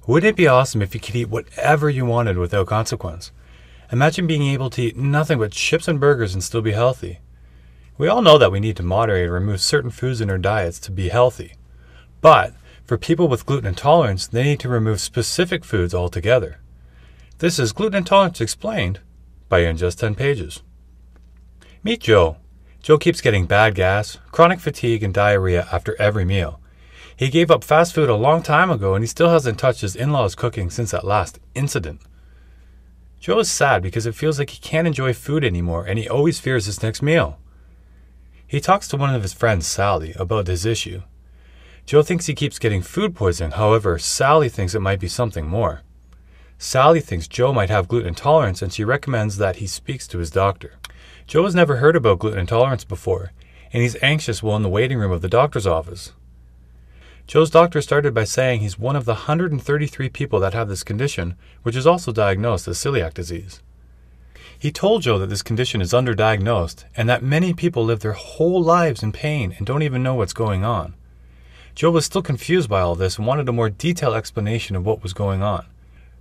Wouldn't it be awesome if you could eat whatever you wanted without consequence? Imagine being able to eat nothing but chips and burgers and still be healthy. We all know that we need to moderate or remove certain foods in our diets to be healthy. But for people with gluten intolerance, they need to remove specific foods altogether. This is Gluten Intolerance Explained by In Just 10 Pages. Meet Joe. Joe keeps getting bad gas, chronic fatigue, and diarrhea after every meal. He gave up fast food a long time ago and he still hasn't touched his in-laws' cooking since that last incident. Joe is sad because it feels like he can't enjoy food anymore and he always fears his next meal. He talks to one of his friends, Sally, about this issue. Joe thinks he keeps getting food poisoning, however, Sally thinks it might be something more. Sally thinks Joe might have gluten intolerance and she recommends that he speaks to his doctor. Joe has never heard about gluten intolerance before, and he's anxious while in the waiting room of the doctor's office. Joe's doctor started by saying he's one of the 133 people that have this condition, which is also diagnosed as celiac disease. He told Joe that this condition is underdiagnosed and that many people live their whole lives in pain and don't even know what's going on. Joe was still confused by all this and wanted a more detailed explanation of what was going on.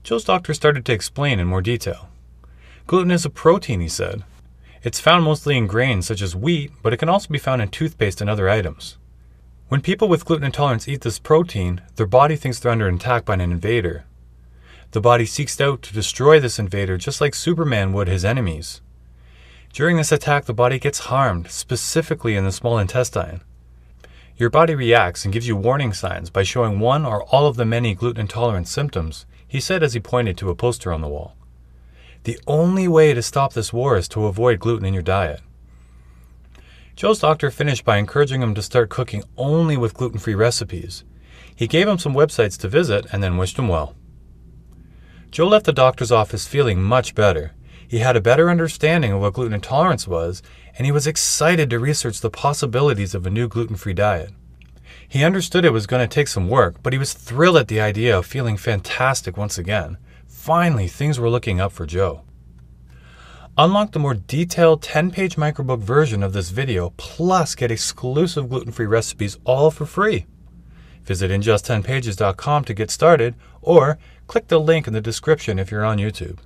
Joe's doctor started to explain in more detail. Gluten is a protein, he said. It's found mostly in grains such as wheat, but it can also be found in toothpaste and other items. When people with gluten intolerance eat this protein, their body thinks they're under attack by an invader. The body seeks out to destroy this invader just like Superman would his enemies. During this attack, the body gets harmed, specifically in the small intestine. Your body reacts and gives you warning signs by showing one or all of the many gluten intolerance symptoms, he said as he pointed to a poster on the wall. The only way to stop this war is to avoid gluten in your diet. Joe's doctor finished by encouraging him to start cooking only with gluten-free recipes. He gave him some websites to visit and then wished him well. Joe left the doctor's office feeling much better. He had a better understanding of what gluten intolerance was, and he was excited to research the possibilities of a new gluten-free diet. He understood it was going to take some work, but he was thrilled at the idea of feeling fantastic once again. Finally, things were looking up for Joe. Unlock the more detailed 10-page microbook version of this video, plus get exclusive gluten-free recipes all for free. Visit injust10pages.com to get started, or click the link in the description if you're on YouTube.